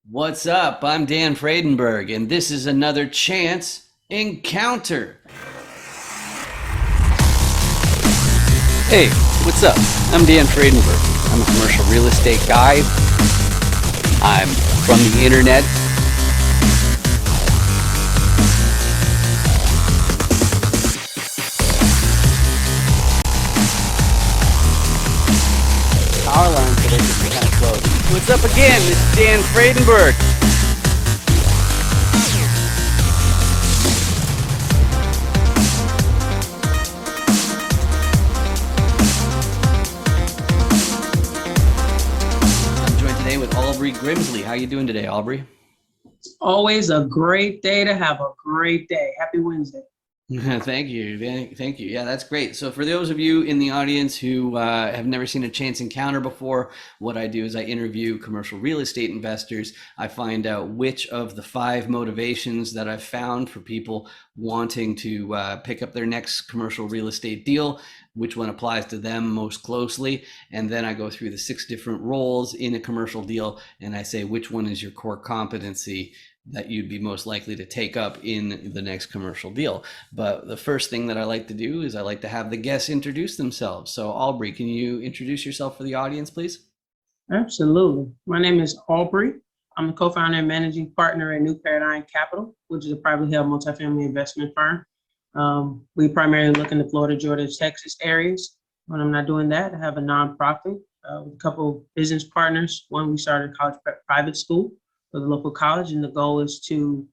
What's up? I'm Dan Fredenberg, and this is another Chance Encounter. Hey, what's up? I'm Dan Fredenberg. I'm a commercial real estate guy. I'm from the internet. Power lines today just be kind of close. What's up again? This is Dan Fredenberg. I'm joined today with Albrey Grimsley. How you doing today, Albrey? Always a great day to have a great day. Happy Wednesday. Thank you. Thank you. Yeah, that's great. So for those of you in the audience who have never seen a Chance Encounter before, what I do is I interview commercial real estate investors. I find out which of the 5 motivations that I've found for people wanting to pick up their next commercial real estate deal, which one applies to them most closely. And then I go through the 6 different roles in a commercial deal, and I say which one is your core competency that you'd be most likely to take up in the next commercial deal. But the first thing that I like to do is I like to have the guests introduce themselves. So Albrey, can you introduce yourself for the audience, please? Absolutely. My name is Albrey. I'm the co-founder and managing partner at New Paradigm Capital, which is a privately held multifamily investment firm. We primarily look in the Florida, Georgia, Texas areas. When I'm not doing that, I have a nonprofit with a couple of business partners. One, we started a college private school for the local college, and the goal is to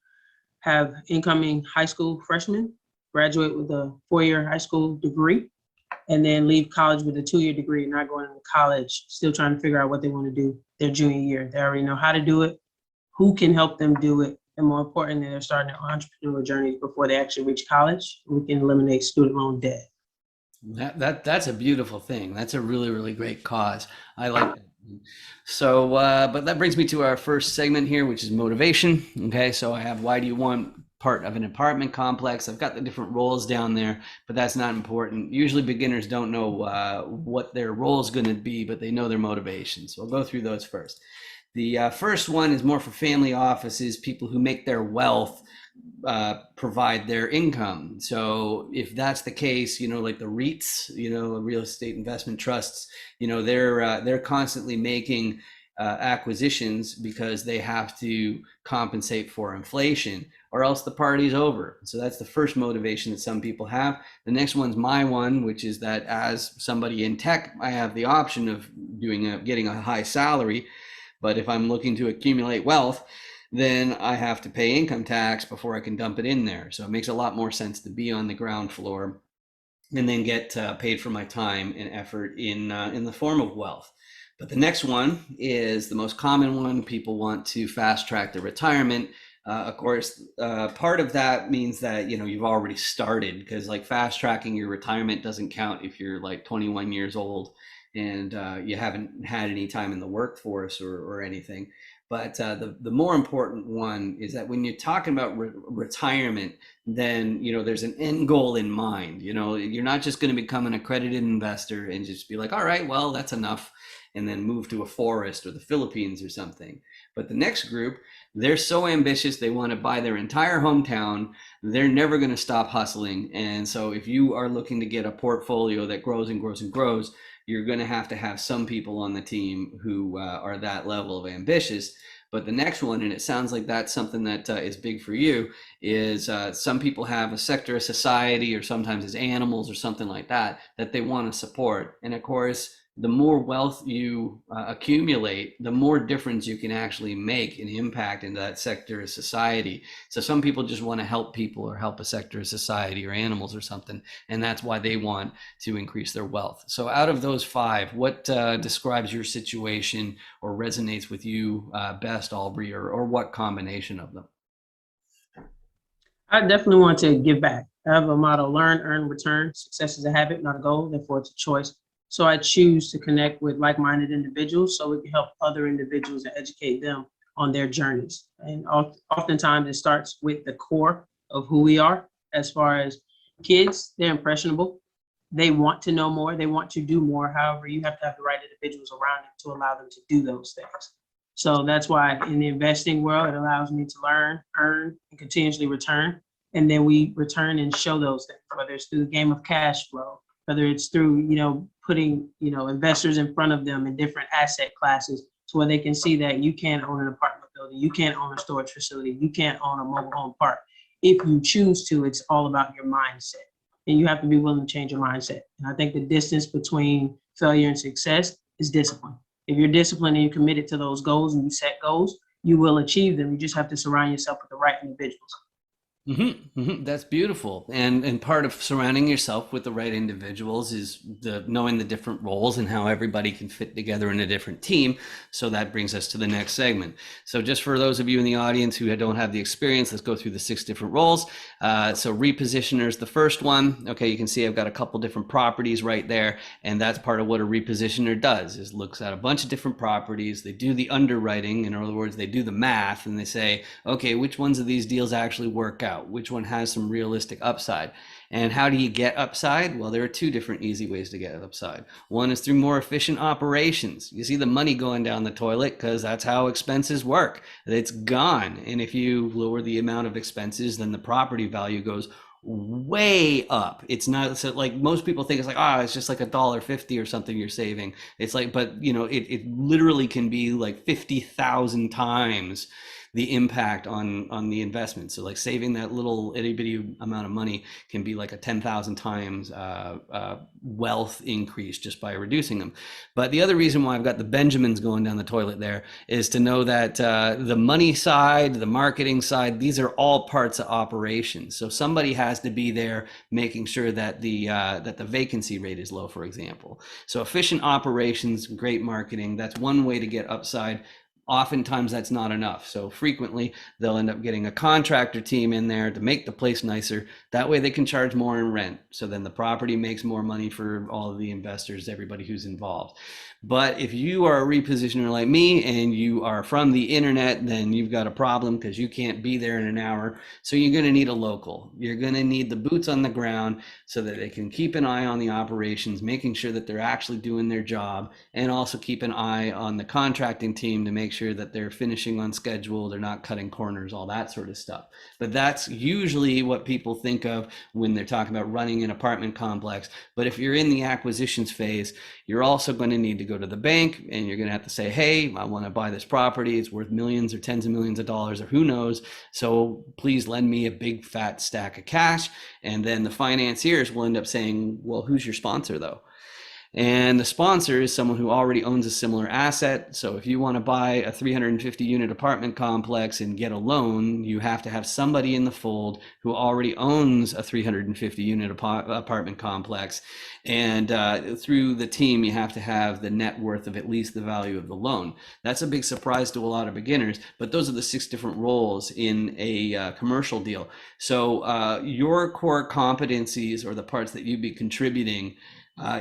have incoming high school freshmen graduate with a 4-year high school degree and then leave college with a 2-year degree, not going to college, still trying to figure out what they want to do their junior year. They already know how to do it, who can help them do it, and more importantly, they're starting their entrepreneurial journey before they actually reach college. We can eliminate student loan debt. That's a beautiful thing. That's a really, really great cause. I like that. So, but that brings me to our first segment here, which is motivation. Okay, so I have why do you want part of an apartment complex? I've got the different roles down there, but that's not important. Usually beginners don't know what their role is going to be, but they know their motivation. So I'll go through those first. The first one is more for family offices, people who make their wealth provide their income. So if that's the case, like the REITs, real estate investment trusts, they're constantly making acquisitions because they have to compensate for inflation, or else the party's over. So that's the first motivation that some people have. The next one's my one, which is that as somebody in tech, I have the option of getting a high salary. But if I'm looking to accumulate wealth, then I have to pay income tax before I can dump it in there. So it makes a lot more sense to be on the ground floor and then get paid for my time and effort in the form of wealth. But the next one is the most common one. People want to fast track their retirement. Of course, part of that means that you've already started, because like fast tracking your retirement doesn't count if you're like 21 years old and you haven't had any time in the workforce or anything. But the more important one is that when you're talking about retirement, then there's an end goal in mind. You're not just going to become an accredited investor and just be like, all right, well, that's enough, and then move to a forest or the Philippines or something. But the next group, they're so ambitious, they want to buy their entire hometown. They're never going to stop hustling. And so if you are looking to get a portfolio that grows and grows and grows, you're going to have some people on the team who are that level of ambitious. But the next one, and it sounds like that's something that is big for you, is some people have a sector of society, or sometimes it's animals or something like that they want to support. And of course, the more wealth you accumulate, the more difference you can actually make and impact in that sector of society. So some people just want to help people or help a sector of society or animals or something, and that's why they want to increase their wealth. So out of those 5, what describes your situation or resonates with you best, Albrey, or what combination of them? I definitely want to give back. I have a motto: learn, earn, return. Success is a habit, not a goal, therefore it's a choice. So I choose to connect with like-minded individuals so we can help other individuals and educate them on their journeys. And oftentimes it starts with the core of who we are. As far as kids, they're impressionable. They want to know more. They want to do more. However, you have to have the right individuals around them to allow them to do those things. So that's why in the investing world, it allows me to learn, earn, and continuously return. And then we return and show those things, whether it's through the game of cash flow, whether it's through, putting, investors in front of them in different asset classes to where they can see that you can't own an apartment building, you can't own a storage facility, you can't own a mobile home park. If you choose to, it's all about your mindset. And you have to be willing to change your mindset. And I think the distance between failure and success is discipline. If you're disciplined and you're committed to those goals and you set goals, you will achieve them. You just have to surround yourself with the right individuals. That's beautiful. And part of surrounding yourself with the right individuals is the knowing the different roles and how everybody can fit together in a different team. So that brings us to the next segment. So just for those of you in the audience who don't have the experience, let's go through the 6 different roles. So repositioner is the first one. Okay, you can see I've got a couple different properties right there, and that's part of what a repositioner does, is looks at a bunch of different properties. They do the underwriting, in other words, they do the math, and they say, okay, which ones of these deals actually work out? Which one has some realistic upside? And how do you get upside? Well, there are 2 different easy ways to get upside. One is through more efficient operations. You see the money going down the toilet because that's how expenses work. It's gone. And if you lower the amount of expenses, then the property value goes way up. It's not so like most people think it's like, it's just like $1.50 or something you're saving. It's like, but it literally can be like 50,000 times the impact on the investment. So like saving that little itty bitty amount of money can be like a 10,000 times wealth increase just by reducing them. But the other reason why I've got the Benjamins going down the toilet there is to know that the money side, the marketing side, these are all parts of operations. So somebody has to be there making sure that the vacancy rate is low, for example. So efficient operations, great marketing, that's one way to get upside. Oftentimes that's not enough. So frequently they'll end up getting a contractor team in there to make the place nicer. That way they can charge more in rent. So then the property makes more money for all of the investors, everybody who's involved. But if you are a repositioner like me and you are from the internet, then you've got a problem because you can't be there in an hour. So you're going to need a local. You're going to need the boots on the ground so that they can keep an eye on the operations, making sure that they're actually doing their job, and also keep an eye on the contracting team to make sure that they're finishing on schedule, they're not cutting corners, all that sort of stuff. But that's usually what people think of when they're talking about running an apartment complex. But if you're in the acquisitions phase, you're also going to need to go to the bank and you're going to have to say, hey, I want to buy this property. It's worth millions or tens of millions of dollars or who knows. So please lend me a big fat stack of cash. And then the financiers will end up saying, well, who's your sponsor though? And the sponsor is someone who already owns a similar asset. So if you want to buy a 350 unit apartment complex and get a loan, you have to have somebody in the fold who already owns a 350 unit apartment complex. And through the team, you have to have the net worth of at least the value of the loan. That's a big surprise to a lot of beginners, but those are the 6 different roles in a commercial deal. So your core competencies or the parts that you'd be contributing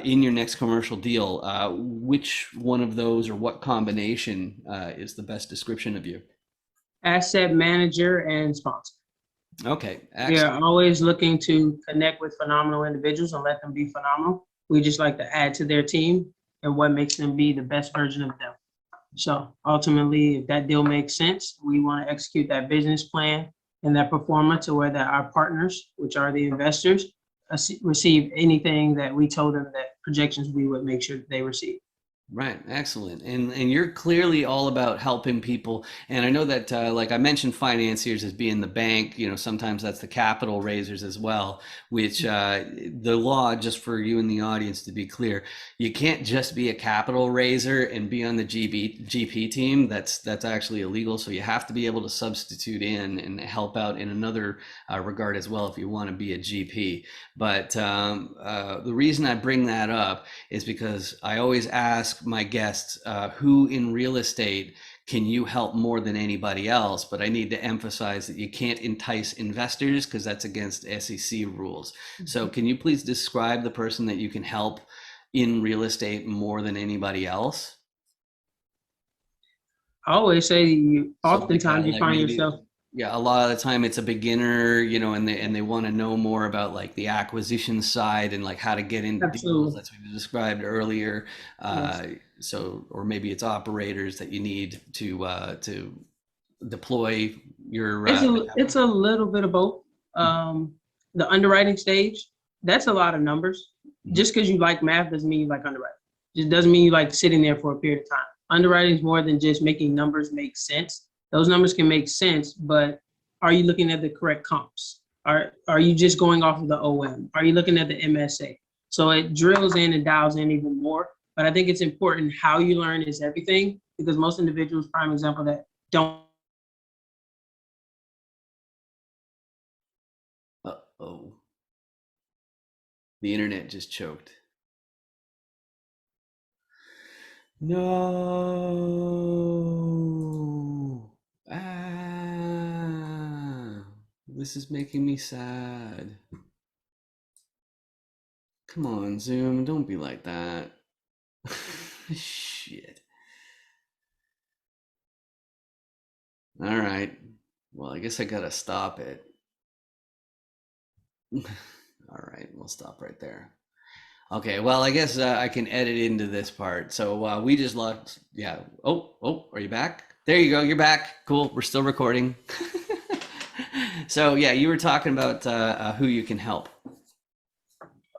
in your next commercial deal, which one of those or what combination is the best description of you? Asset manager and sponsor. Okay, We excellent. are always looking to connect with phenomenal individuals and let them be phenomenal. We just like to add to their team and what makes them be the best version of them. So ultimately, if that deal makes sense, we want to execute that business plan and that performance to where that our partners, which are the investors, receive anything that we told them that projections we would make sure that they receive. Right, excellent. And you're clearly all about helping people. And I know that, like I mentioned, financiers as being the bank. Sometimes that's the capital raisers as well. Which the law, just for you in the audience to be clear, you can't just be a capital raiser and be on the GP team. That's actually illegal. So you have to be able to substitute in and help out in another regard as well if you want to be a GP. But the reason I bring that up is because I always ask my guests, who in real estate can you help more than anybody else? But I need to emphasize that you can't entice investors because that's against SEC rules. So can you please describe the person that you can help in real estate more than anybody else? I always say So like, oftentimes you like find maybe, yourself. yeah, a lot of the time it's a beginner, and they want to know more about like the acquisition side and like how to get into deals. Absolutely. That's what you described earlier. Yes. So, or maybe it's operators that you need to deploy your. It's a little bit of both. The underwriting stage, that's a lot of numbers. Just because you like math doesn't mean you like underwriting. Just doesn't mean you like sitting there for a period of time. Underwriting is more than just making numbers make sense. Those numbers can make sense, but are you looking at the correct comps? Are you just going off of the OM? Are you looking at the MSA? So it drills in and dials in even more. But I think it's important how you learn is everything, because most individuals, prime example, that don't. Uh-oh. The internet just choked. No. Ah. This is making me sad. Come on, Zoom, don't be like that. Shit. All right. Well, I guess I gotta stop it. All right, we'll stop right there. Okay, well, I guess I can edit into this part. So we just lost, yeah. Oh, are you back? There you go, you're back. Cool, we're still recording. So yeah, you were talking about who you can help.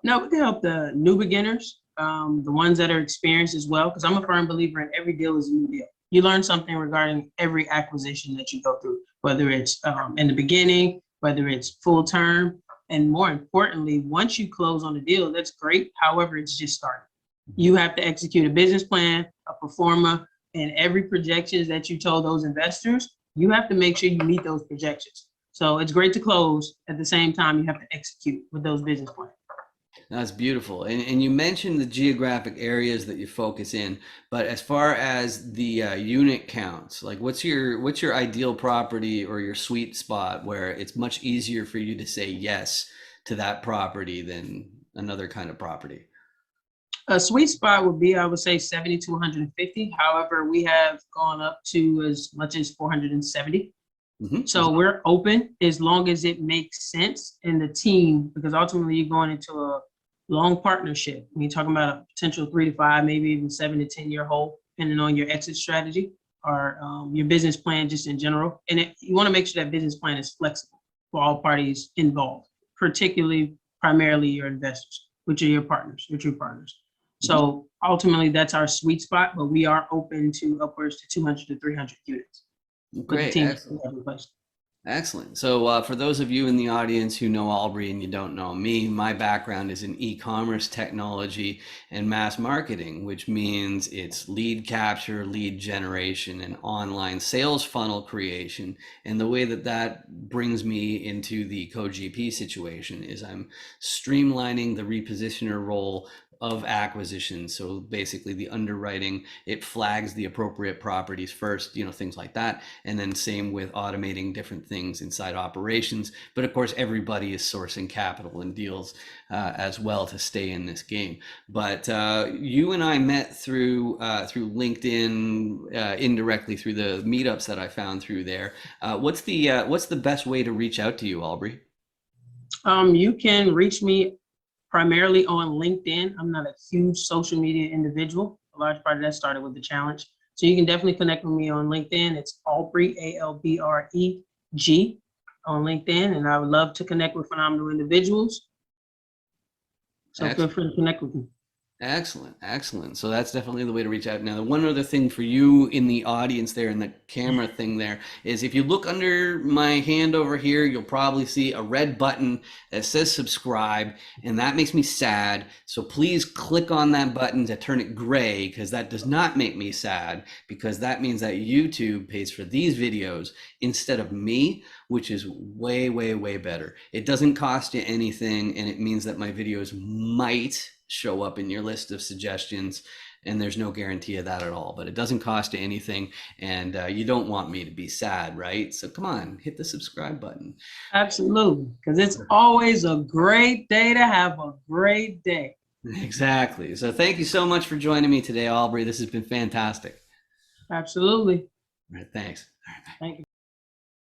No, we can help the new beginners, the ones that are experienced as well, because I'm a firm believer in every deal is a new deal. You learn something regarding every acquisition that you go through, whether it's in the beginning, whether it's full term, and more importantly, once you close on a deal, that's great. However, it's just starting. You have to execute a business plan, a pro forma, and every projections that you told those investors, you have to make sure you meet those projections. So it's great to close. At the same time, you have to execute with those business plans. That's beautiful. And you mentioned the geographic areas that you focus in, but as far as the unit counts, like what's your ideal property or your sweet spot where it's much easier for you to say yes to that property than another kind of property? A sweet spot would be, I would say, 70 to 150. However, we have gone up to as much as 470. So we're open as long as it makes sense in the team, because ultimately you're going into a long partnership. When you're talking about a potential 3 to 5, maybe even 7 to 10 year hold, depending on your exit strategy or your business plan just in general. And you want to make sure that business plan is flexible for all parties involved, particularly primarily your investors, which are your partners, your true partners. So ultimately that's our sweet spot, but we are open to upwards to 200 to 300 units. Great, excellent. Excellent. So for those of you in the audience who know Albrey and you don't know me, my background is in e-commerce technology and mass marketing, which means it's lead capture, lead generation, and online sales funnel creation. And the way that that brings me into the co-GP situation is I'm streamlining the repositioner role of acquisition. So basically the underwriting, it flags the appropriate properties first, things like that. And then same with automating different things inside operations. But of course, everybody is sourcing capital and deals as well to stay in this game. But you and I met through LinkedIn, indirectly through the meetups that I found through there. What's the best way to reach out to you, Albrey? You can reach me primarily on LinkedIn. I'm not a huge social media individual. A large part of that started with the challenge. So you can definitely connect with me on LinkedIn. It's Albrey, Albreg on LinkedIn. And I would love to connect with phenomenal individuals. So feel free to connect with me. Excellent, excellent. So that's definitely the way to reach out. Now, the one other thing for you in the audience there, in the camera thing there, is if you look under my hand over here, you'll probably see a red button that says subscribe, and that makes me sad. So please click on that button to turn it gray, because that does not make me sad, because that means that YouTube pays for these videos instead of me, which is way, way, way better. It doesn't cost you anything, and it means that my videos might show up in your list of suggestions, and there's no guarantee of that at all, but it doesn't cost you anything, and you don't want me to be sad, right? So come on, hit the subscribe button. Absolutely, because it's always a great day to have a great day. Exactly. So thank you so much for joining me today, Albrey. This has been fantastic. Absolutely. All right, thanks. All right, bye. Thank you.